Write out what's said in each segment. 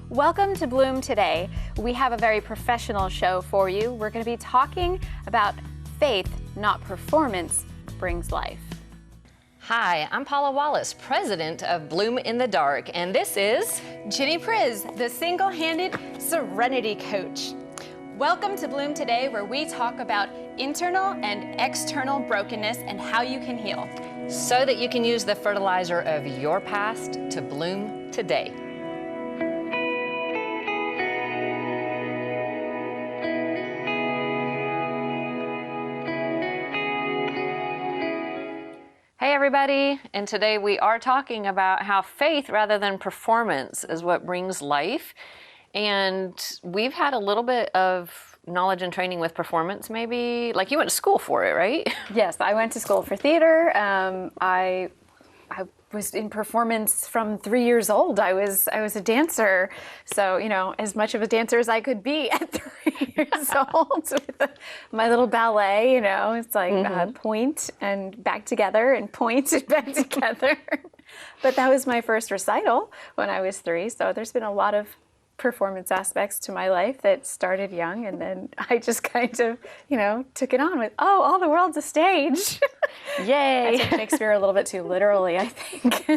Welcome to Bloom Today. We have a very professional show for you. We're going to be talking about faith, not performance, brings life. Hi, I'm Paula Wallace, president of Bloom in the Dark, and this is Jenny Priz, the single-handed serenity coach. Welcome to Bloom Today, where we talk about internal and external brokenness and how you can heal, so that you can use the fertilizer of your past to bloom today. Hey everybody, and today we are talking about how faith rather than performance is what brings life. And we've had a little bit of knowledge and training with performance, maybe. Like you went to school for it, right? Yes, I went to school for theater. I was in performance from 3 years old. I was a dancer, so as much of a dancer as I could be at 3 years old with my little ballet. It's like point and back together and point and back together. But that was my first recital when I was 3. So there's been a lot of performance aspects to my life that started young, and then I just kind of, took it on with, all the world's a stage. Yay! I took Shakespeare a little bit too literally, I think,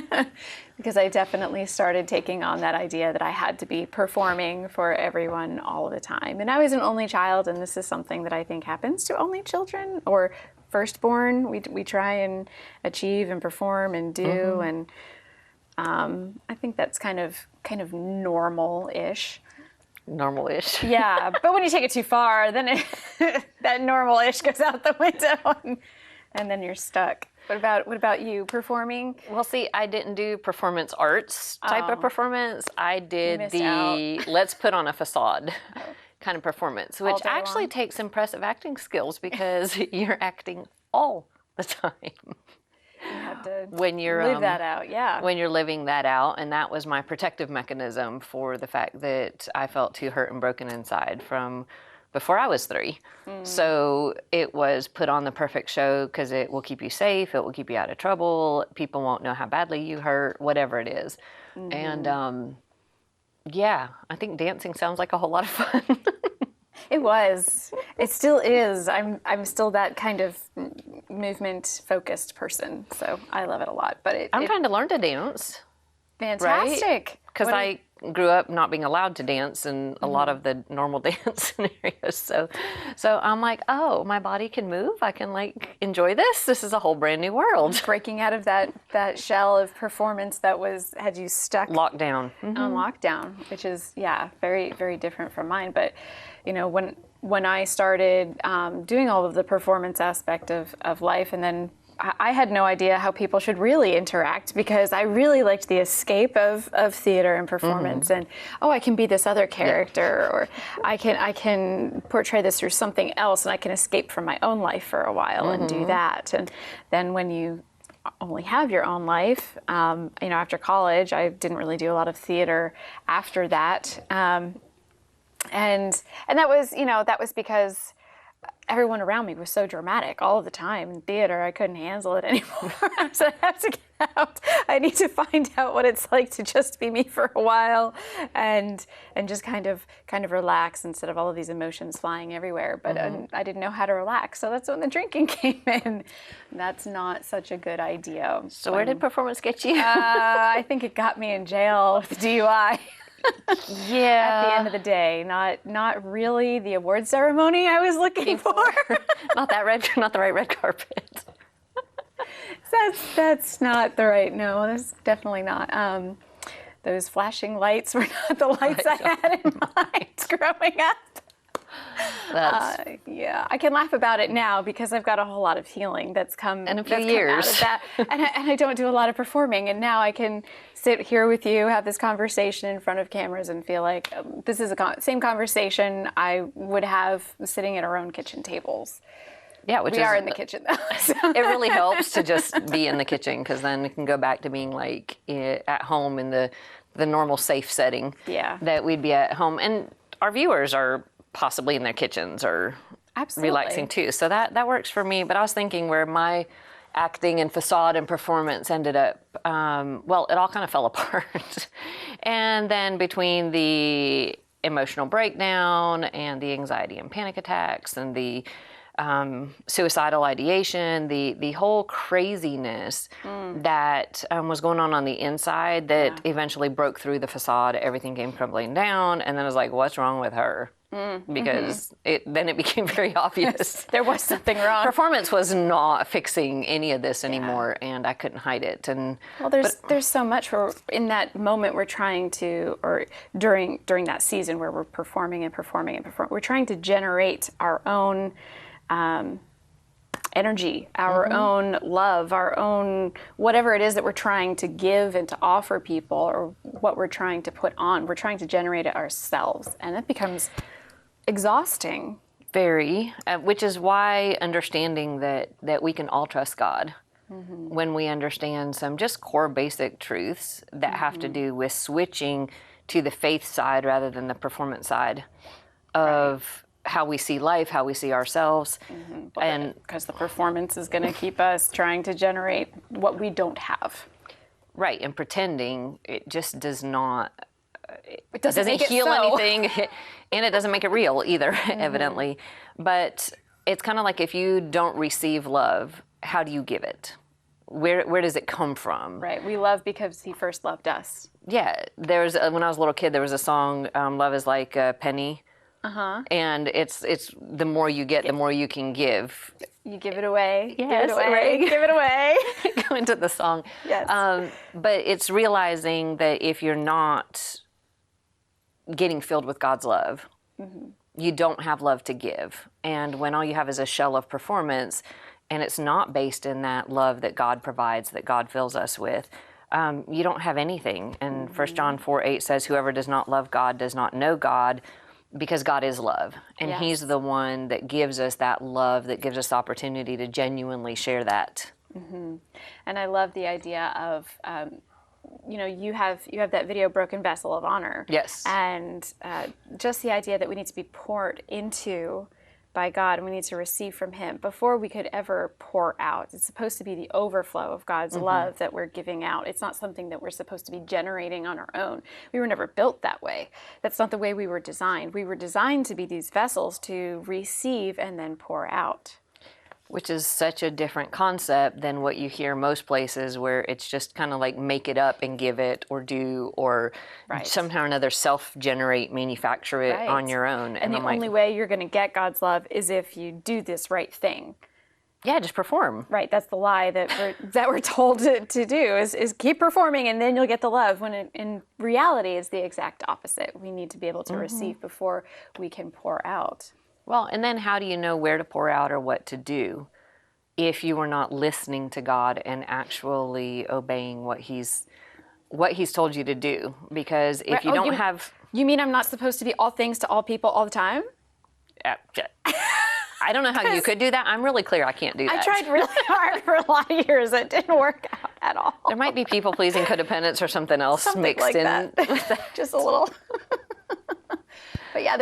because I definitely started taking on that idea that I had to be performing for everyone all the time. And I was an only child, and this is something that I think happens to only children or firstborn. We try and achieve and perform and do, and I think that's kind of normal-ish. Normal-ish. Yeah, but when you take it too far, then that normal-ish goes out the window, and then you're stuck. What about you, performing? Well, see, I didn't do performance arts type of performance. I did the let's put on a facade kind of performance, which actually takes impressive acting skills because you're acting all the time. You have to when you're live that out, yeah. When you're living that out, and that was my protective mechanism for the fact that I felt too hurt and broken inside from before I was 3. So it was put on the perfect show because it will keep you safe, it will keep you out of trouble, people won't know how badly you hurt, whatever it is. And yeah, I think dancing sounds like a whole lot of fun. It was. It still is. I'm still that kind of movement-focused person, so I love it a lot. But I'm trying to learn to dance. Fantastic. Because I grew up not being allowed to dance in a lot of the normal dance scenarios. So I'm like, oh, my body can move. I can enjoy this. This is a whole brand new world. Breaking out of that shell of performance that had you stuck locked down on lockdown, which is very, very different from mine. But when I started doing all of the performance aspect of life, and then I had no idea how people should really interact, because I really liked the escape of theater and performance, and I can be this other character, or I can portray this through something else, and I can escape from my own life for a while and do that. And then when you only have your own life, after college, I didn't really do a lot of theater after that. And that was because everyone around me was so dramatic all the time. In theater, I couldn't handle it anymore. So I have to get out. I need to find out what it's like to just be me for a while, and just kind of relax instead of all of these emotions flying everywhere. But I didn't know how to relax, so that's when the drinking came in. That's not such a good idea. So where did performance get you? I think it got me in jail with DUI. Yeah. At the end of the day, not really the award ceremony I was looking for. not the right red carpet. That's not the right. No, that's definitely not. Those flashing lights were not the lights I had in mind growing up. Yeah, I can laugh about it now because I've got a whole lot of healing that's come in a few years out of that, and I don't do a lot of performing, and now I can sit here with you, have this conversation in front of cameras, and feel like this is the same conversation I would have sitting at our own kitchen tables. Yeah, we are in the kitchen though. So. It really helps to just be in the kitchen, because then it can go back to being at home in the normal safe setting. Yeah. That we'd be at home, and our viewers are possibly in their kitchens or Absolutely. Relaxing too. So that works for me. But I was thinking where my acting and facade and performance ended up, well, it all kind of fell apart. And then between the emotional breakdown and the anxiety and panic attacks and the suicidal ideation, the whole craziness that was going on the inside that eventually broke through the facade, everything came crumbling down. And then I was like, what's wrong with her? Because then it became very obvious. There was something wrong. Performance was not fixing any of this anymore, and I couldn't hide it. And well, there's so much where in that moment we're trying to, or during that season where we're performing, we're trying to generate our own energy, our own love, our own whatever it is that we're trying to give and to offer people, or what we're trying to put on. We're trying to generate it ourselves, and it becomes exhausting. Very, which is why understanding that we can all trust God when we understand some just core basic truths that have to do with switching to the faith side rather than the performance side of how we see life, how we see ourselves. And because the performance is going to keep us trying to generate what we don't have. Right, and pretending, it just does not, it doesn't heal anything, and it doesn't make it real either, evidently. But it's kind of like if you don't receive love, how do you give it? Where does it come from? Right, we love because he first loved us. Yeah, when I was a little kid, there was a song, Love is Like a Penny. And it's the more you get, the more you can give. You give it away. Yes, give it away. right. Give it away. Go into the song. Yes. But it's realizing that if you're not getting filled with God's love, you don't have love to give. And when all you have is a shell of performance, and it's not based in that love that God provides, that God fills us with, you don't have anything. And 1 John 4:8 says, whoever does not love God does not know God, because God is love. And he's the one that gives us that love, that gives us the opportunity to genuinely share that. And I love the idea of, you have that video, Broken Vessel of Honor. Yes. And just the idea that we need to be poured into by God, and we need to receive from him before we could ever pour out. It's supposed to be the overflow of God's love that we're giving out. It's not something that we're supposed to be generating on our own. We were never built that way. That's not the way we were designed. We were designed to be these vessels to receive and then pour out. Which is such a different concept than what you hear most places, where it's just kind of like make it up and give it, or do, or somehow or another self-generate, manufacture it on your own. And the only way you're going to get God's love is if you do this right thing. Yeah, just perform. Right, that's the lie that we're told to do, is keep performing and then you'll get the love, when in reality it's the exact opposite. We need to be able to receive before we can pour out. Well, and then how do you know where to pour out or what to do if you are not listening to God and actually obeying what He's told you to do? Because if you don't have... You mean I'm not supposed to be all things to all people all the time? I don't know how you could do that. I'm really clear I can't do that. I tried really hard for a lot of years. It didn't work out at all. There might be people-pleasing codependence or something else mixed like in. That. Just a little. But yeah,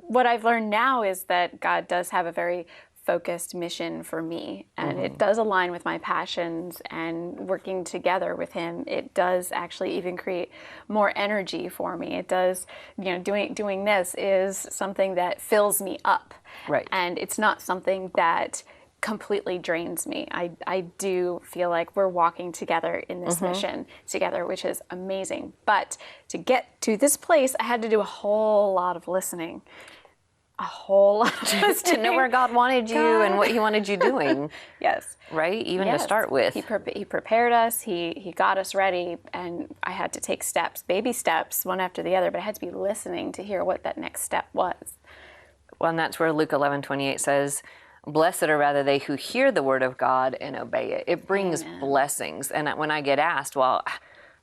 what I've learned now is that God does have a very focused mission for me, and it does align with my passions, and working together with him, it does actually even create more energy for me. It does, doing this is something that fills me up. Right. And it's not something that completely drains me. I do feel like we're walking together in this mission together, which is amazing. But to get to this place, I had to do a whole lot of listening. A whole lot of listening. To know where God wanted you and what he wanted you doing. Yes. Right? Even to start with. He prepared us. He got us ready. And I had to take steps, baby steps, one after the other. But I had to be listening to hear what that next step was. Well, and that's where Luke 11:28 says, blessed are rather they who hear the word of God and obey it. It brings blessings. And when I get asked, well,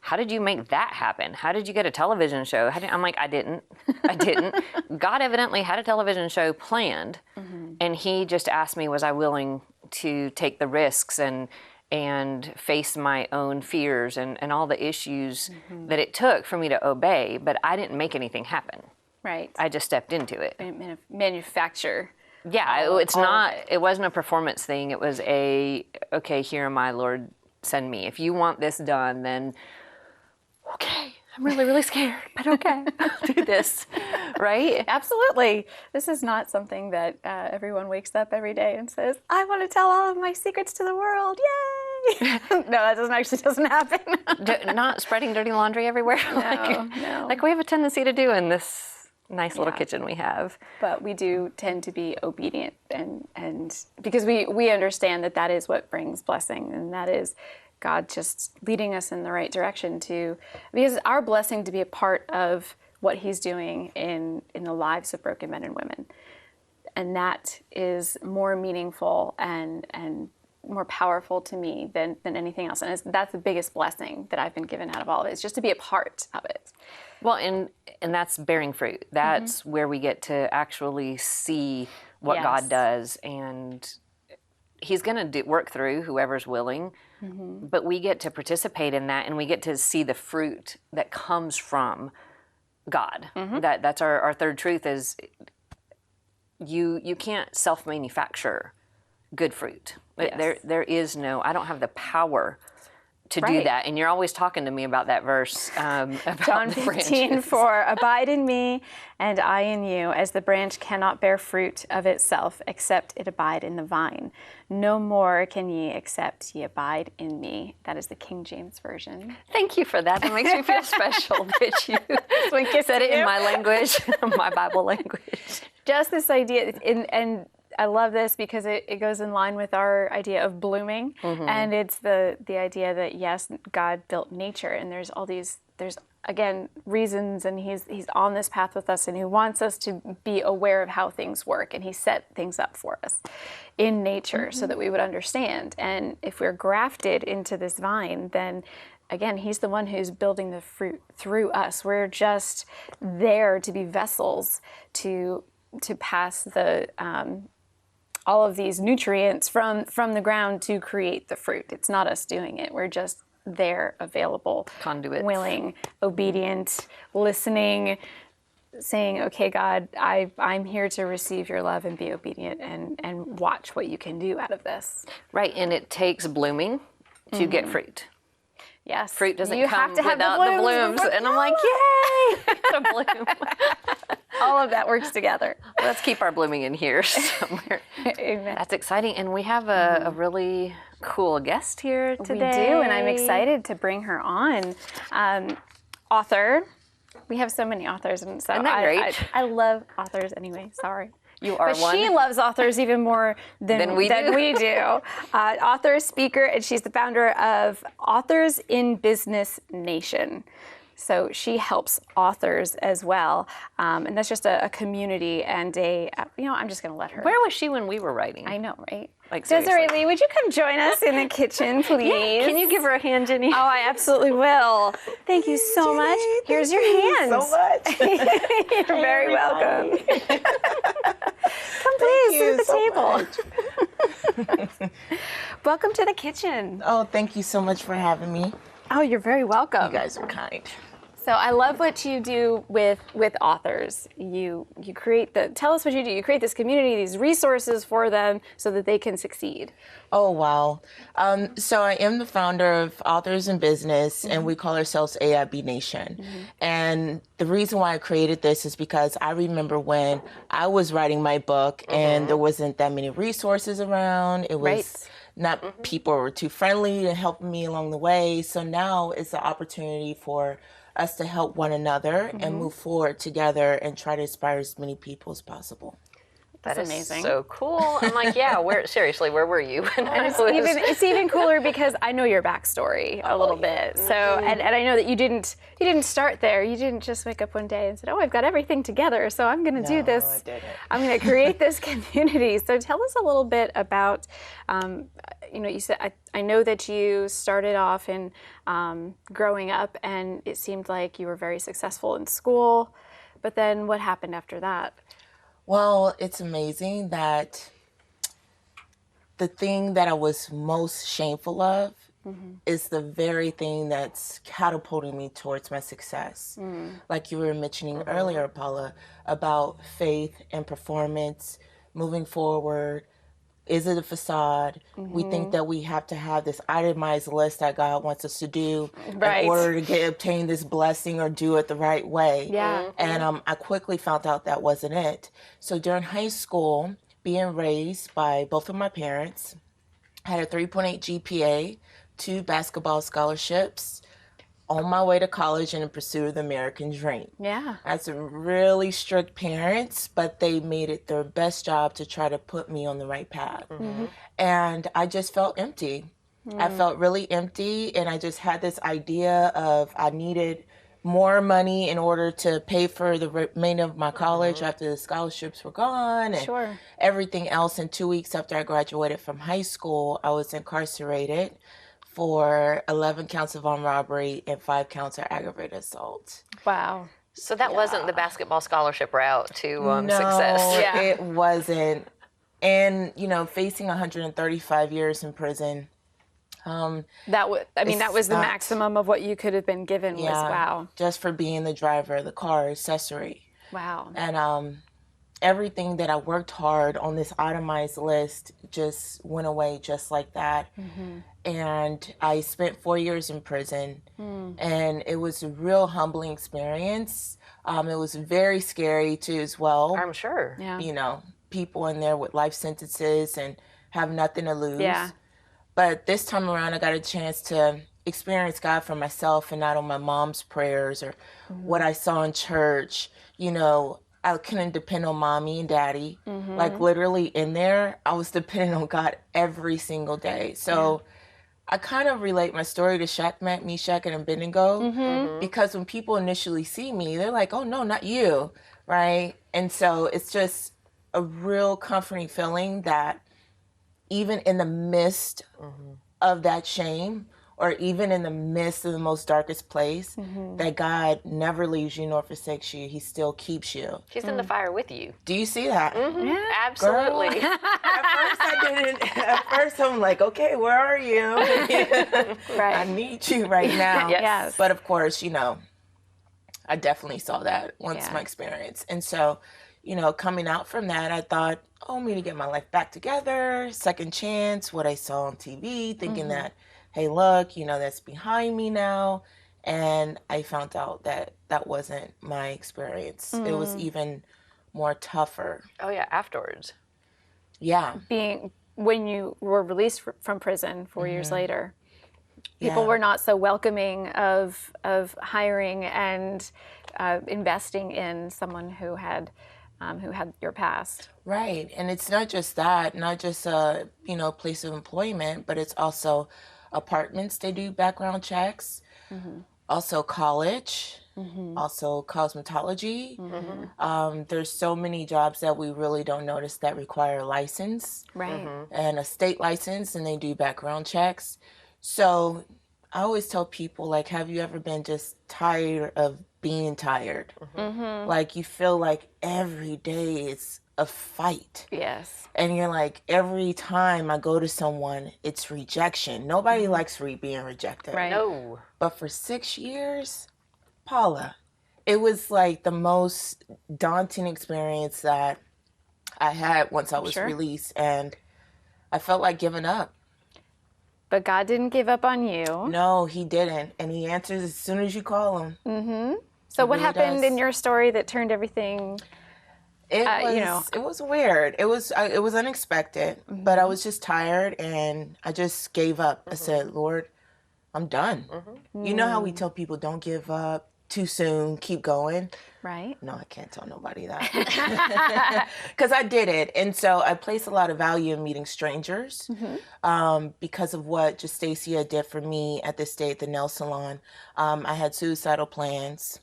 how did you make that happen? How did you get a television show? I'm like, I didn't. God evidently had a television show planned, and he just asked me, was I willing to take the risks and face my own fears and all the issues that it took for me to obey, but I didn't make anything happen. Right. I just stepped into it. Manufacture Yeah, it wasn't a performance thing. It was okay, here am I, Lord, send me. If you want this done, then okay, I'm really, really scared, but okay, I'll do this, right? Absolutely. This is not something that everyone wakes up every day and says, I want to tell all of my secrets to the world. Yay! No, that doesn't happen. Not spreading dirty laundry everywhere. No. Like we have a tendency to do in this nice little kitchen we have. But we do tend to be obedient and because we understand that is what brings blessing, and that is God just leading us in the right direction because our blessing to be a part of what he's doing in the lives of broken men and women. And that is more meaningful and more powerful to me than anything else. And that's the biggest blessing that I've been given out of all of it, is just to be a part of it. Well, and that's bearing fruit. That's where we get to actually see what God does, and he's going to work through whoever's willing, but we get to participate in that, and we get to see the fruit that comes from God. That's our third truth is you can't self-manufacture good fruit. Yes. There is no, I don't have the power to do that. And you're always talking to me about that verse. About John 15, for abide in me and I in you, as the branch cannot bear fruit of itself, except it abide in the vine. No more can ye except ye abide in me. That is the King James Version. Thank you for that. That makes me feel special that you said it in my language, my Bible language. Just this idea, and I love this because it goes in line with our idea of blooming, and it's the idea that yes, God built nature, and there's again reasons, and he's on this path with us, and he wants us to be aware of how things work, and he set things up for us in nature so that we would understand. And if we're grafted into this vine, then again, he's the one who's building the fruit through us. We're just there to be vessels to pass the all of these nutrients from the ground to create the fruit. It's not us doing it. We're just there, available, conduits, willing, obedient, listening, saying, okay, God, I'm here to receive your love and be obedient and watch what you can do out of this. Right, and it takes blooming to get fruit. Yes. Fruit doesn't you come have to have without the blooms. And I'm like, yay, a bloom. All of that works together. Let's keep our blooming in here somewhere. Amen. That's exciting. And we have a really cool guest here today. We do, and I'm excited to bring her on. Author. We have so many authors, and so Isn't that great? I love authors anyway. Sorry. You are but one. She loves authors even more than we do. Author, speaker, and she's the founder of Authors in Business Nation. So she helps authors as well, and that's just a community and I'm just going to let her. Where was she when we were writing? I know, right? Like Desiree Lee, would you come join us in the kitchen, please? Yeah. Can you give her a hand, Jenny? Oh, I absolutely will. Thank you so much. Here's your hand. So much. You're very welcome. Come please, sit at the table. Welcome to the kitchen. Oh, thank you so much for having me. Oh, you're very welcome. You guys are kind. So I love what you do with authors. You tell us what you do. You create this community, these resources for them so that they can succeed. Oh, wow. So I am the founder of Authors in Business, and we call ourselves AIB Nation. And the reason why I created this is because I remember when I was writing my book and there wasn't that many resources around. It was not people were too friendly and helping me along the way. So now it's an opportunity for us to help one another and move forward together and try to inspire as many people as possible. That's amazing. So cool. I'm like, yeah, where were you? When And it's even cooler because I know your backstory a little bit. So and I know that you didn't start there. You didn't just wake up one day and said, "Oh, I've got everything together, so I'm going to do this. I didn't. I'm going to create this community." So tell us a little bit about you said I know that you started off in growing up, and it seemed like you were very successful in school. But then what happened after that? Well, it's amazing that the thing that I was most shameful of is the very thing that's catapulting me towards my success. Like you were mentioning earlier, Paula, about faith and performance. moving forward? Is it a facade? We think that we have to have this itemized list that God wants us to do in order to obtain this blessing or do it the right way. Yeah. And I quickly found out that wasn't it. So during high school, being raised by both of my parents, I had a 3.8 GPA, 2 basketball scholarships, on my way to college in the pursuit of the American dream. Yeah. I had some really strict parents, but they made it their best job to try to put me on the right path. And I just felt empty. I felt really empty, and I just had this idea of I needed more money in order to pay for the remainder of my college after the scholarships were gone and everything else. And 2 weeks after I graduated from high school, I was incarcerated for 11 counts of armed robbery and 5 counts of aggravated assault. Wow. So that wasn't the basketball scholarship route to No, success. Yeah. it wasn't. And, you know, facing 135 years in prison. That was, I mean, It's that was the not- maximum of what you could have been given was, wow. Just for being the driver of the car accessory. Wow. And everything that I worked hard on this itemized list just went away just like that. And I spent 4 years in prison, and it was a real humbling experience. It was very scary too as well. I'm sure. Yeah. You know, people in there with life sentences and have nothing to lose. Yeah. But this time around, I got a chance to experience God for myself and not on my mom's prayers or what I saw in church. You know, I couldn't depend on mommy and daddy. Like literally in there, I was depending on God every single day. So I kind of relate my story to Shadrach, Meshach, and Abednego because when people initially see me, they're like, oh, no, not you, right? And so it's just a real comforting feeling that even in the midst of that shame, or even in the midst of the most darkest place, that God never leaves you nor forsakes you. He still keeps you. She's in the fire with you. Do you see that? Yeah. Absolutely. At first I didn't. At first I'm like, okay, where are you? Right. I need you right now. Yes. But of course, you know, I definitely saw that once my experience. And so, you know, coming out from that, I thought, oh, me to get my life back together, second chance, what I saw on TV, thinking that, hey, look, you know, that's behind me now. And I found out that that wasn't my experience. It was even more tougher. Oh, yeah, afterwards. Yeah. Being, when you were released from prison 4 years later, people Yeah. were not so welcoming of hiring and investing in someone who had your past. Right. And it's not just that, not just a, you know, place of employment, but it's also apartments. They do background checks. Also college, also cosmetology. There's so many jobs that we really don't notice that require a license Right. and a state license, and they do background checks. So I always tell people, like, have you ever been just tired of being tired? Like you feel like every day is a fight. Yes. And you're like, every time I go to someone, it's rejection. Nobody likes being rejected. Right. No. But for 6 years, Paula, it was like the most daunting experience that I had once I was released. And I felt like giving up. But God didn't give up on you. No, he didn't. And he answers as soon as you call him. So what really happened does. in your story that turned everything? It was, you know. it was weird. It was unexpected, but I was just tired and I just gave up. I said, Lord, I'm done. You know how we tell people don't give up too soon, keep going. Right. No, I can't tell nobody that because I did it. And so I place a lot of value in meeting strangers because of what Justacia did for me at this day at the nail salon. I had suicidal plans.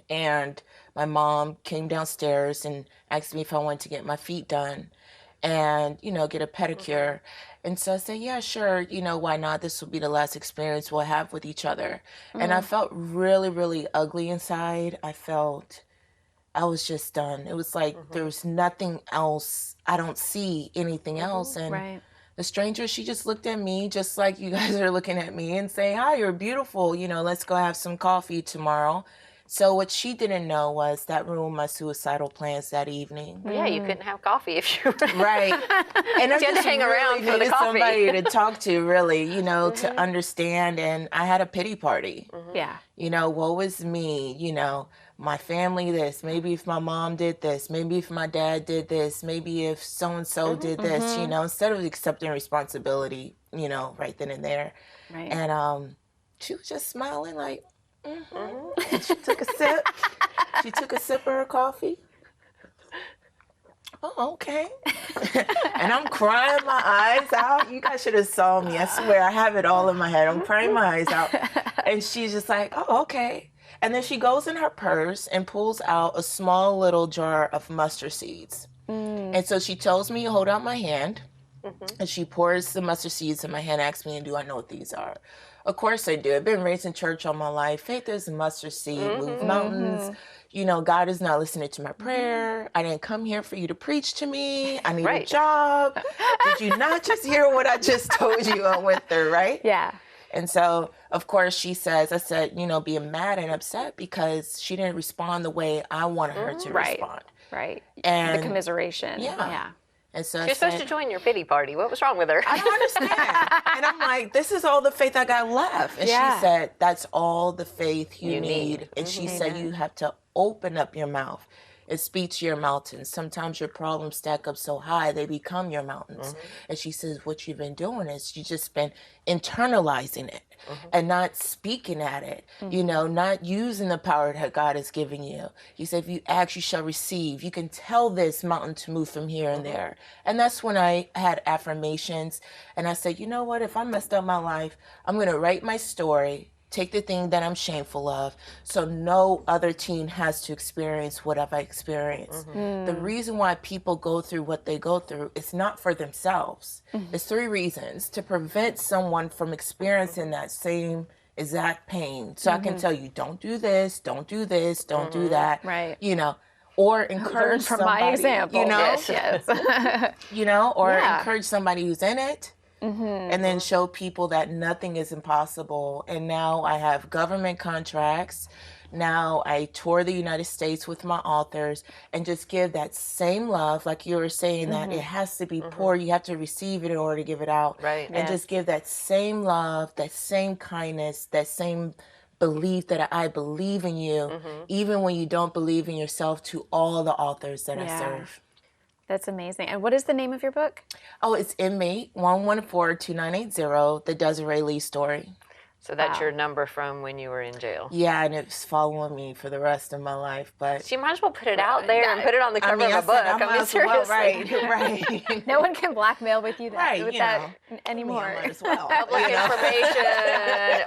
And my mom came downstairs and asked me if I wanted to get my feet done and, you know, get a pedicure. And so I said, yeah, sure. You know, why not? This will be the last experience we'll have with each other. And I felt really, really ugly inside. I felt I was just done. It was like there was nothing else. I don't see anything else. And Right. the stranger, she just looked at me just like you guys are looking at me and say, hi, you're beautiful. You know, let's go have some coffee tomorrow. So what she didn't know was that ruined my suicidal plans that evening. Yeah, you couldn't have coffee if you were Right. And I you had to hang around for the needed coffee. somebody to talk to, really, you know, to understand. And I had a pity party. Yeah. You know, woe is me, you know, my family this, maybe if my mom did this, maybe if my dad did this, maybe if so-and-so did this, you know, instead of accepting responsibility, you know, right then and there. Right. And she was just smiling like, and she took a sip. She took a sip of her coffee. Oh, okay. And I'm crying my eyes out. You guys should have saw me. I swear, I have it all in my head. I'm crying my eyes out. And she's just like, oh, okay. And then she goes in her purse and pulls out a small little jar of mustard seeds. And so she tells me, hold out my hand. And she pours the mustard seeds in my hand, asks me, do I know what these are? Of course I do. I've been raised in church all my life. Faith is a mustard seed, move mountains. You know, God is not listening to my prayer. I didn't come here for you to preach to me. I need a job. Did you not just hear what I just told you I went through, right? Yeah. And so, of course, she says, I said, you know, being mad and upset because she didn't respond the way I wanted her to respond. Right. And the commiseration. Yeah. And so She's supposed to join your pity party. What was wrong with her? I don't understand. And I'm like, this is all the faith I got left. And she said, that's all the faith you need. And she said, you have to open up your mouth and speak to your mountains. Sometimes your problems stack up so high, they become your mountains. And she says, what you've been doing is you just been internalizing it and not speaking at it, you know, not using the power that God has given you. He said, if you ask, you shall receive. You can tell this mountain to move from here and there. And that's when I had affirmations. And I said, you know what, if I messed up my life, I'm going to write my story, take the thing that I'm shameful of, so no other teen has to experience what I've experienced. The reason why people go through what they go through is not for themselves. It's 3 reasons: to prevent someone from experiencing that same exact pain. So I can tell you, don't do this, don't do this, don't do that. Right. You know, or encourage from somebody. my example. You know, Yes. you know, or Yeah. encourage somebody who's in it. And then show people that nothing is impossible. And now I have government contracts. Now I tour the United States with my authors and just give that same love, like you were saying, that it has to be poured. You have to receive it in order to give it out. Right. And just give that same love, that same kindness, that same belief that I believe in you, even when you don't believe in yourself, to all the authors that I serve. That's amazing. And what is the name of your book? Oh, it's Inmate 1142980, the Desiree Lee story. So that's your number from when you were in jail. Yeah, and it's following me for the rest of my life. But So you might as well put it out there and put it on the cover of a book. I mean, seriously. right. No one can blackmail with you Right, with you that know. anymore. I might as well. Public information.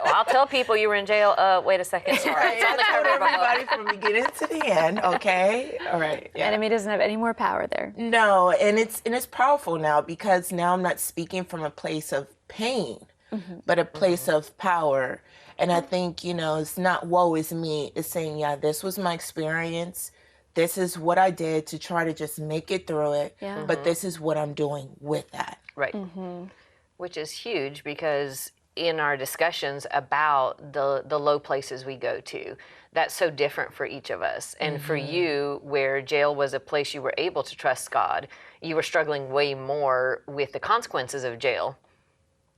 Well, I'll tell people you were in jail. Wait a second. Sorry. It's on the I told cover of a book. everybody from the beginning to the end. Okay, all right. Yeah. Enemy doesn't have any more power there. No, and it's powerful now because now I'm not speaking from a place of pain, but a place of power. And I think, you know, it's not woe is me. It's saying, yeah, this was my experience. This is what I did to try to just make it through it. Yeah. But this is what I'm doing with that. Right. Which is huge because in our discussions about the low places we go to, that's so different for each of us. And for you, where jail was a place you were able to trust God, you were struggling way more with the consequences of jail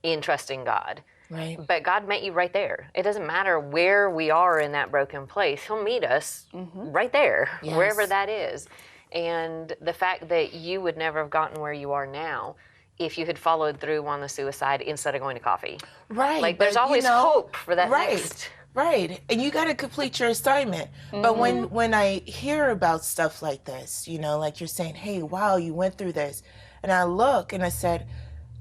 in trusting God. Right. But God met you right there. It doesn't matter where we are in that broken place. He'll meet us right there, wherever that is. And the fact that you would never have gotten where you are now if you had followed through on the suicide instead of going to coffee. Right. Like there's always hope for that next. Right. And you got to complete your assignment. But when I hear about stuff like this, you know, like you're saying, hey, wow, you went through this. And I look and I said,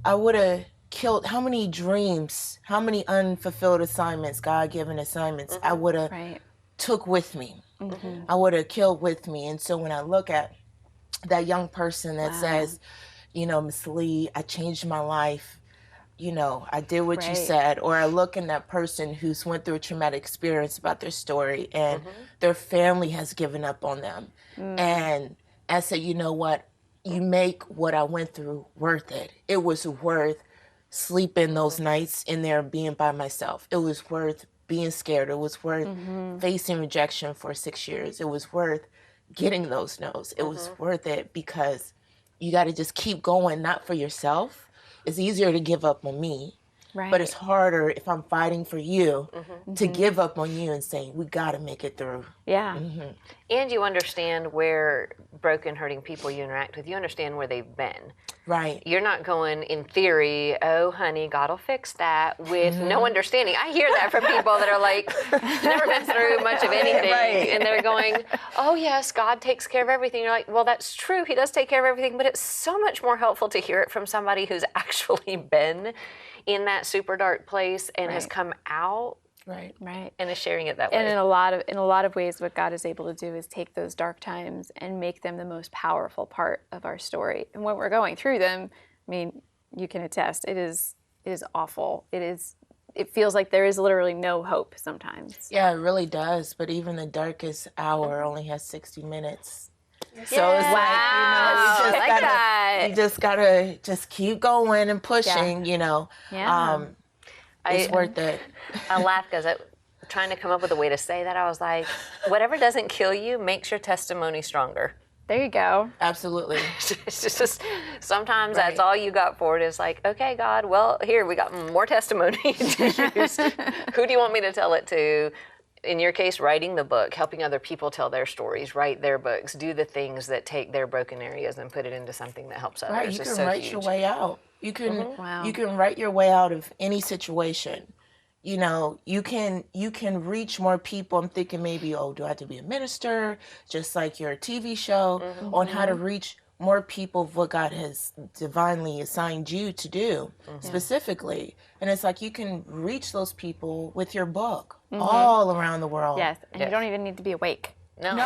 I would have killed how many dreams, how many unfulfilled assignments, God-given assignments I would have took with me. I would have killed with me. And so when I look at that young person that says, you know, Miss Lee, I changed my life. You know, I did what you said. Or I look in that person who's went through a traumatic experience about their story and their family has given up on them. And I said, you know what? You make what I went through worth it. It was worth sleeping those nights in there being by myself. It was worth being scared. It was worth facing rejection for 6 years. It was worth getting those no's. It was worth it because you got to just keep going, not for yourself. It's easier to give up on me. Right. But it's harder if I'm fighting for you to give up on you and saying, we got to make it through. Yeah. And you understand where broken, hurting people you interact with, you understand where they've been. Right. You're not going, in theory, oh, honey, God will fix that, with no understanding. I hear that from people that are like, never been through much of anything. Right. And they're going, oh, yes, God takes care of everything. You're like, well, that's true. He does take care of everything. But it's so much more helpful to hear it from somebody who's actually been in that super dark place and has come out. Right. Right. And is sharing it that way. And in a lot of ways, what God is able to do is take those dark times and make them the most powerful part of our story. And when we're going through them, I mean, you can attest, it is awful. It feels like there is literally no hope sometimes. Yeah, it really does. But even the darkest hour only has 60 minutes. So it's Wow. like, you just gotta just keep going and pushing, Yeah. It's worth it. I laughed because trying to come up with a way to say that, I was like, whatever doesn't kill you makes your testimony stronger. There you go. Absolutely. It's just sometimes that's all you got for it is like, okay, God, well, here, we got more testimony to use. Who do you want me to tell it to? In your case, writing the book, helping other people tell their stories, write their books, do the things that take their broken areas and put it into something that helps others. Right, you can write your way out. You can you can write your way out of any situation. You can reach more people. I'm thinking maybe, do I have to be a minister? Just like your TV show on how to reach more people of what God has divinely assigned you to do specifically. And it's like you can reach those people with your book all around the world. Yes, and you don't even need to be awake. No. They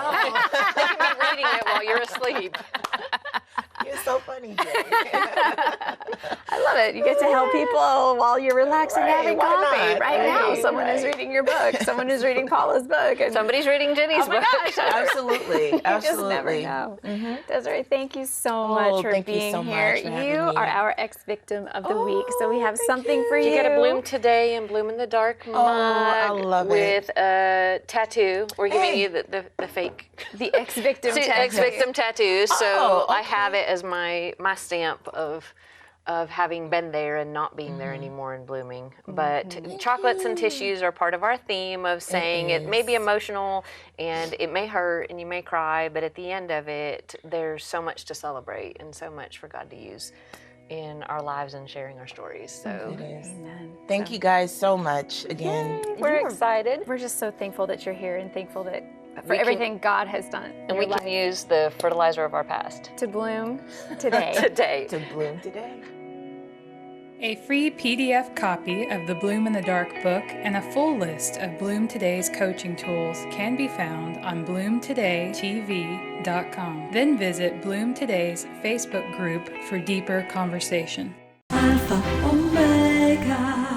can be reading it while you're asleep. You're so funny, Jay. I love it. You get to help people while you're relaxing, having coffee. Right now, someone is reading your book. Someone is reading Paula's book. And Somebody's reading Jenny's book. gosh. Absolutely. You just never know. Desiree, thank you so much for thank you being so here. much for having You me. are our ex-victim of the week, so we have something for you. You get a Bloom Today and Bloom in the Dark mug I love it. with a tattoo. We're giving you the fake. The ex-victim tattoo. Ex-victim tattoo. So Oh, I have it as my stamp of having been there and not being there anymore and blooming. But chocolates and tissues are part of our theme of saying it may be emotional and it may hurt and you may cry, but at the end of it, there's so much to celebrate and so much for God to use in our lives and sharing our stories. So Amen. Thank you guys so much again. We're excited. We're just so thankful that you're here and thankful that for everything God has done. and we can use the fertilizer of our past to bloom today. today. To bloom today. A free PDF copy of the Bloom in the Dark book and a full list of Bloom Today's coaching tools can be found on bloomtodaytv.com. Then visit Bloom Today's Facebook group for deeper conversation. Alpha, Omega.